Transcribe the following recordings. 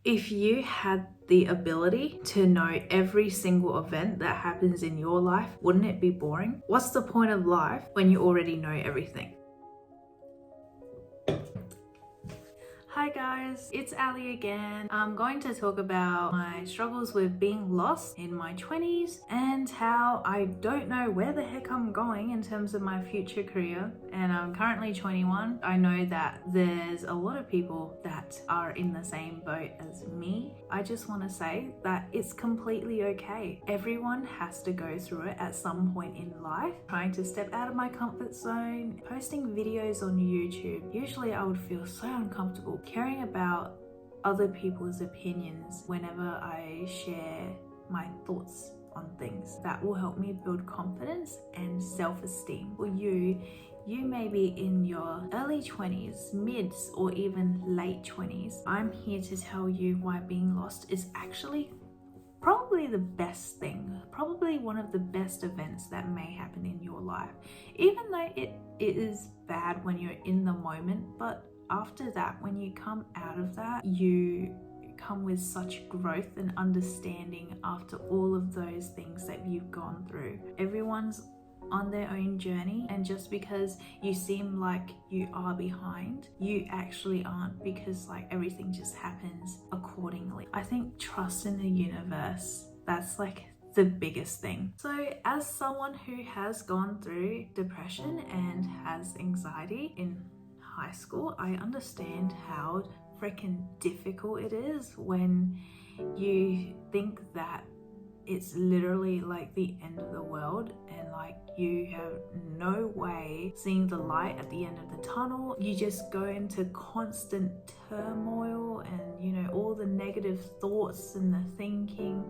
If you had the ability to know every single event that happens in your life, wouldn't it be boring? What's the point of life when you already know everything? Hi guys, it's Ali again. I'm going to talk about my struggles with being lost in my 20s and how I don't know where the heck I'm going in terms of my future career. And I'm currently 21. I know that there's a lot of people that are in the same boat as me. I just want to say that it's completely okay. Everyone has to go through it at some point in life. Trying to step out of my comfort zone, posting videos on YouTube. Usually I would feel so uncomfortable caring about other people's opinions whenever I share my thoughts on things. That will help me build confidence and self-esteem. For you may be in your early 20s, mids, or even late 20s. I'm here to tell you why being lost is actually probably the best thing, probably one of the best events that may happen in your life. Even though it is bad when you're in the moment, but after that, when you come out of that, you come with such growth and understanding after all of those things that you've gone through. Everyone's on their own journey, and just because you seem like you are behind, you actually aren't, because like everything just happens accordingly. I think trust in the universe, that's like the biggest thing. So as someone who has gone through depression and has anxiety in high school, I understand how freaking difficult it is when you think that it's literally like the end of the world and like you have no way seeing the light at the end of the tunnel. You just go into constant turmoil and, you know, all the negative thoughts and the thinking.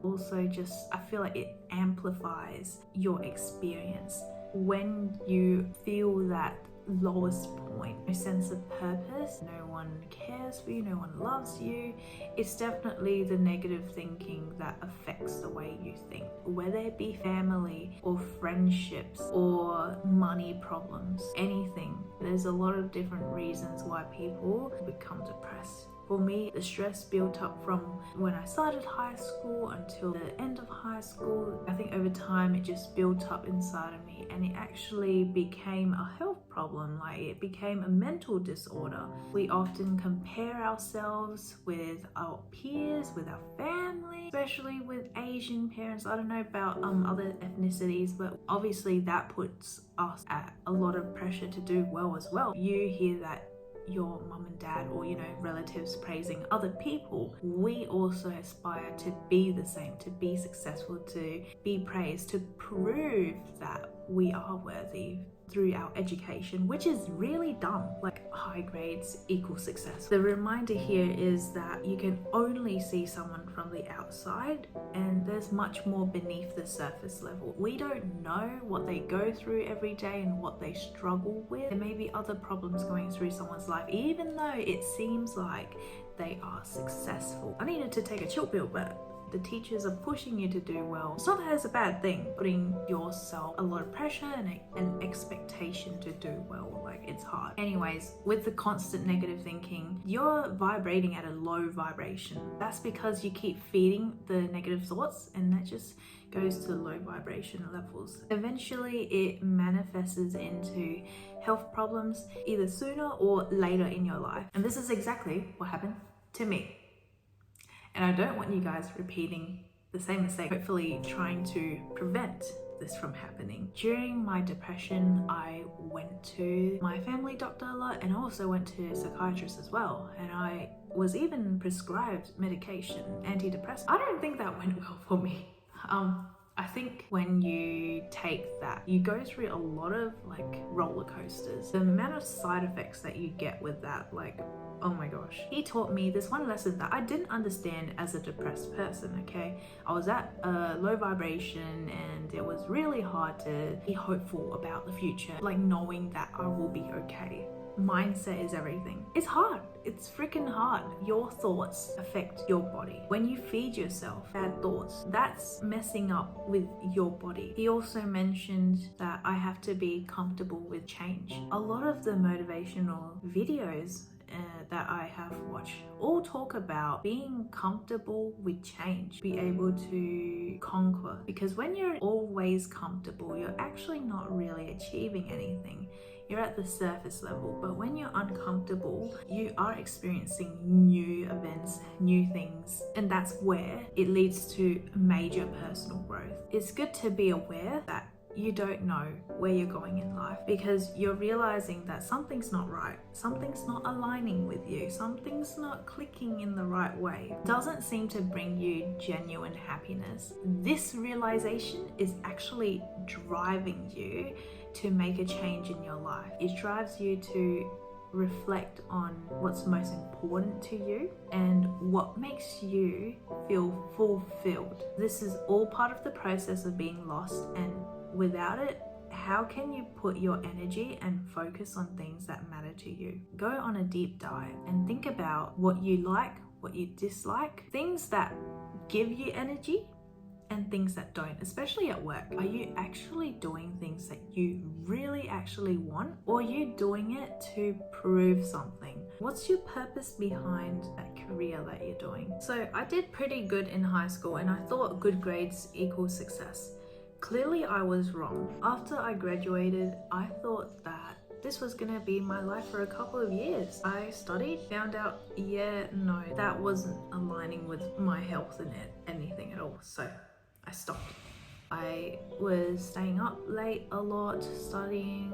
Also just, I feel like it amplifies your experience when you feel that lowest point, no sense of purpose, no one cares for you, no one loves you. It's definitely the negative thinking that affects the way you think, whether it be family or friendships or money problems, anything. There's a lot of different reasons why people become depressed. For me, the stress built up from when I started high school until the end of high school. I think over time it just built up inside of me, and it actually became a health problem. Like, it became a mental disorder. We often compare ourselves with our peers, with our family, especially with Asian parents. I don't know about other ethnicities, but obviously that puts us at a lot of pressure to do well as well. You hear that your mum and dad, or you know, relatives praising other people, we also aspire to be the same, to be successful, to be praised, to prove that we are worthy through our education, which is really dumb. Like, high grades equal success. The reminder here is that you can only see someone from the outside, and there's much more beneath the surface level. We don't know what they go through every day and what they struggle with. There may be other problems going through someone's life, even though it seems like they are successful. I needed to take a chill pill, but the teachers are pushing you to do well. It's not that it's a bad thing, putting yourself a lot of pressure and an expectation to do well. Like, it's hard. Anyways, with the constant negative thinking, you're vibrating at a low vibration. That's because you keep feeding the negative thoughts, and that just goes to low vibration levels. Eventually it manifests into health problems, either sooner or later in your life. And this is exactly what happened to me. And I don't want you guys repeating the same mistake, hopefully trying to prevent this from happening. During my depression, I went to my family doctor a lot, and I also went to a psychiatrist as well. And I was even prescribed medication, antidepressant. I don't think that went well for me. I think when you take that, you go through a lot of like roller coasters. The amount of side effects that you get with that, like, oh my gosh. He taught me this one lesson that I didn't understand as a depressed person, okay? I was at a low vibration and it was really hard to be hopeful about the future, like knowing that I will be okay. Mindset is everything. It's hard. It's freaking hard. Your thoughts affect your body. When you feed yourself bad thoughts, that's messing up with your body. He also mentioned that I have to be comfortable with change. A lot of the motivational videos that I have watched all talk about being comfortable with change, be able to conquer. Because when you're always comfortable, you're actually not really achieving anything. You're at the surface level, but when you're uncomfortable, you are experiencing new events, new things, and that's where it leads to major personal growth. It's good to be aware that you don't know where you're going in life, because you're realizing that something's not right, something's not aligning with you, something's not clicking in the right way. It doesn't seem to bring you genuine happiness. This realization is actually driving you to make a change in your life. It drives you to reflect on what's most important to you and what makes you feel fulfilled. This is all part of the process of being lost, and without it, how can you put your energy and focus on things that matter to you? Go on a deep dive and think about what you like, what you dislike, things that give you energy and things that don't, especially at work. Are you actually doing things that you really actually want, or are you doing it to prove something? What's your purpose behind that career that you're doing? So I did pretty good in high school, and I thought good grades equal success. Clearly I was wrong. After I graduated, I thought that this was gonna be my life for a couple of years. I studied, found out, no, that wasn't aligning with my health and anything at all. So I stopped. I was staying up late a lot, studying.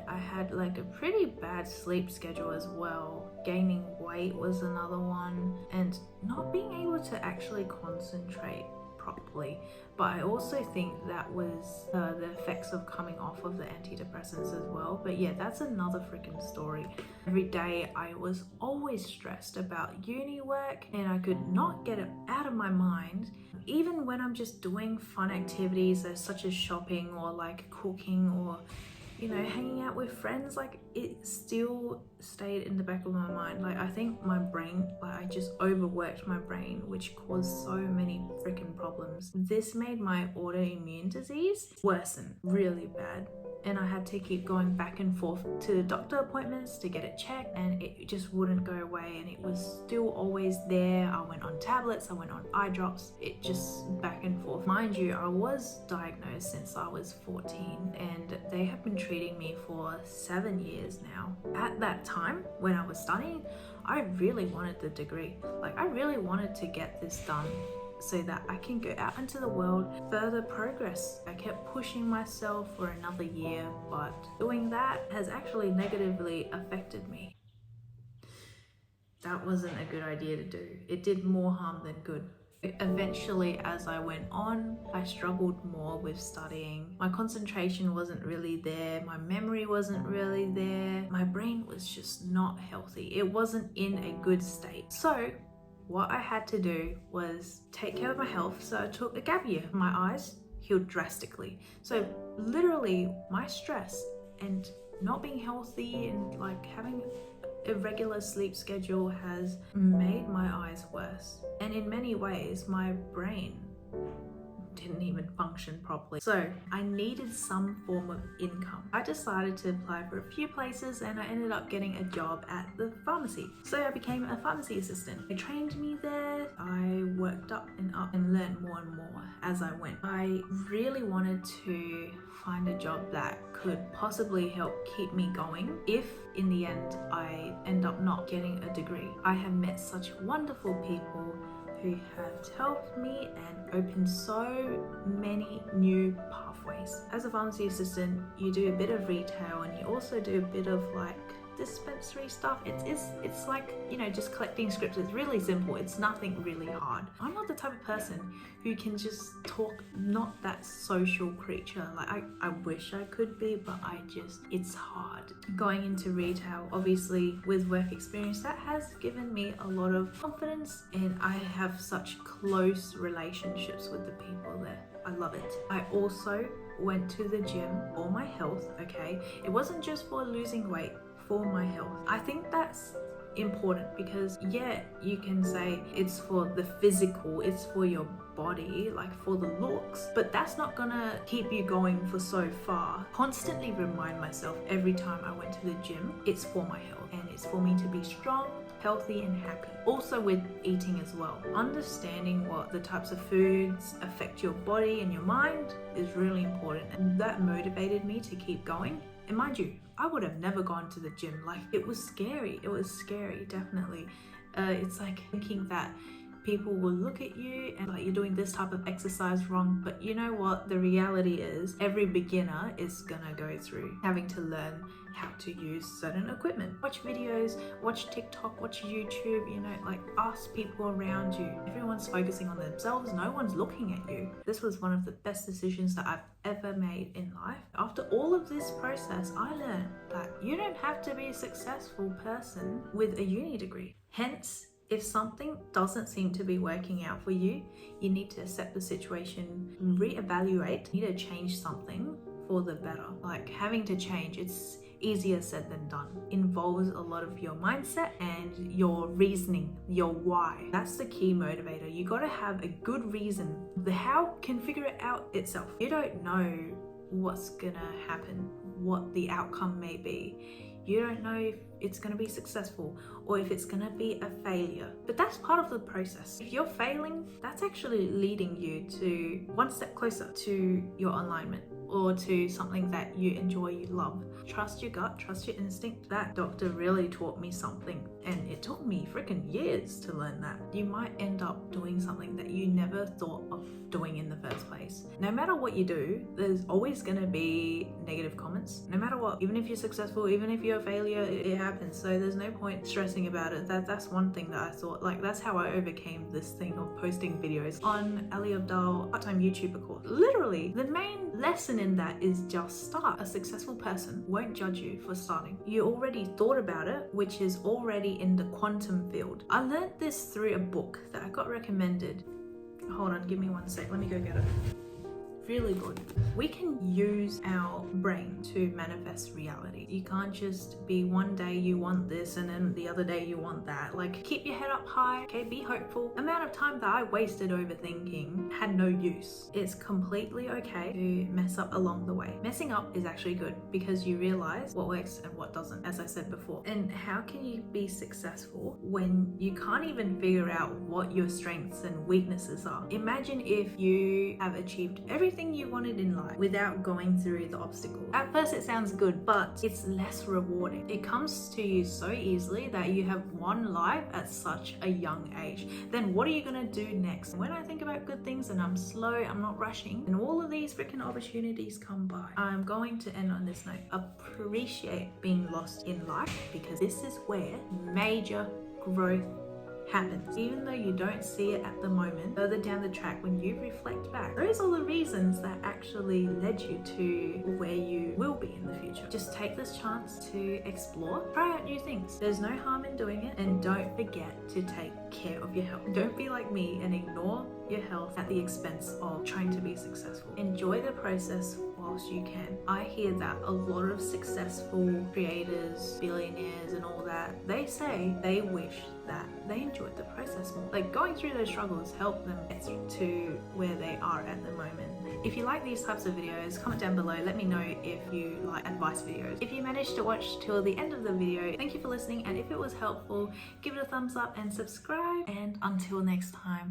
I had like a pretty bad sleep schedule as well. Gaining weight was another one, and not being able to actually concentrate properly. But I also think that was the effects of coming off of the antidepressants as well. But yeah, that's another freaking story. Every day I was always stressed about uni work, and I could not get it out of my mind. Even when I'm just doing fun activities such as shopping or like cooking or hanging out with friends, like it still stayed in the back of my mind. Like I think my brain, I just overworked my brain, which caused so many freaking problems. This made my autoimmune disease worsen really bad, and I had to keep going back and forth to doctor appointments to get it checked, and it just wouldn't go away, and it was still always there. I went on tablets, I went on eye drops, it just back and forth. Mind you, I was diagnosed since I was 14, and they have been treating me for 7 years now. At that time when I was studying, I really wanted the degree. Like I really wanted to get this done so that I can go out into the world, further progress. I kept pushing myself for another year, but doing that has actually negatively affected me. That wasn't a good idea to do. It did more harm than good. Eventually, as I went on, I struggled more with studying. My concentration wasn't really there. My memory wasn't really there. My brain was just not healthy. It wasn't in a good state. So what I had to do was take care of my health. So I took a gap year. My eyes healed drastically. So literally my stress and not being healthy and like having irregular sleep schedule has made my eyes worse. And in many ways, my brain didn't even function properly. So I needed some form of income. I decided to apply for a few places, and I ended up getting a job at the pharmacy. So I became a pharmacy assistant. They trained me there. I worked up and learned more and more as I went. I really wanted to find a job that could possibly help keep me going if in the end I end up not getting a degree. I have met such wonderful people who have helped me and opened so many new pathways. As a pharmacy assistant, you do a bit of retail and you also do a bit of like dispensary stuff. It's like, just collecting scripts. It's really simple. It's nothing really hard. I'm not the type of person who can just talk, not that social creature. Like I wish I could be, but it's hard. Going into retail, obviously with work experience, that has given me a lot of confidence, and I have such close relationships with the people there. I love it. I also went to the gym for my health, okay? It wasn't just for losing weight, for my health. I think that's important because you can say it's for the physical, it's for your body, like for the looks, but that's not gonna keep you going for so far. Constantly remind myself every time I went to the gym, it's for my health. health, and it's for me to be strong, healthy and happy. Also with eating as well, understanding what the types of foods affect your body and your mind is really important, and that motivated me to keep going. And mind you, I would have never gone to the gym. Like, it was scary, definitely. It's like thinking that people will look at you and like you're doing this type of exercise wrong. But you know what? The reality is every beginner is gonna go through having to learn how to use certain equipment. Watch videos, watch TikTok, watch YouTube, you know, like ask people around you. Everyone's focusing on themselves, no one's looking at you. This was one of the best decisions that I've ever made in life. After all of this process, I learned that you don't have to be a successful person with a uni degree. Hence, if something doesn't seem to be working out for you, you need to accept the situation, reevaluate, you need to change something for the better. Like, having to change, it's easier said than done. Involves a lot of your mindset and your reasoning, your why. That's the key motivator. You got to have a good reason. The how can figure it out itself. You don't know what's gonna happen, what the outcome may be. You don't know if it's going to be successful or if it's going to be a failure. But that's part of the process. If you're failing, that's actually leading you to one step closer to your alignment or to something that you enjoy, you love. Trust your gut, trust your instinct. That doctor really taught me something, and it took me freaking years to learn that. You might end up doing something that you never thought of doing in the first place. No matter what you do, there's always going to be negative comments. No matter what, even if you're successful, even if you're a failure, it happens. So there's no point stressing about it. That's one thing that I thought, like, that's how I overcame this thing of posting videos on Ali Abdal part-time YouTuber course. Literally, the main lesson in that is just start. A successful person won't judge you for starting. You already thought about it, which is already in the quantum field. I learned this through a book that I got recommended. Hold on, give me one sec. Let me go get it. Really good. We can use our brain to manifest reality. You can't just be one day you want this and then the other day you want that. Like, keep your head up high, okay? Be hopeful. The amount of time that I wasted overthinking had no use. It's completely okay to mess up along the way. Messing up is actually good because you realize what works and what doesn't, as I said before. And how can you be successful when you can't even figure out what your strengths and weaknesses are? Imagine if you have achieved everything you wanted in life without going through the obstacle. At first it sounds good, but it's less rewarding. It comes to you so easily that you have one life at such a young age. Then what are you gonna do next? When I think about good things and I'm slow, I'm not rushing, and all of these freaking opportunities come by, I'm going to end on this note. Appreciate being lost in life, because this is where major growth happens. Even though you don't see it at the moment, further down the track when you reflect back, those are the reasons that actually led you to where you will be in the future. Just take this chance to explore, try out new things. There's no harm in doing it, and don't forget to take care of your health. Don't be like me and ignore your health at the expense of trying to be successful. Enjoy the process whilst you can. I hear that a lot of successful creators, billionaires and all that, they say they wish that they enjoyed the process more. Like, going through those struggles helped them get to where they are at the moment. If you like these types of videos, comment down below. Let me know if you like advice videos. If you managed to watch till the end of the video, thank you for listening, and if it was helpful, give it a thumbs up and subscribe, and until next time.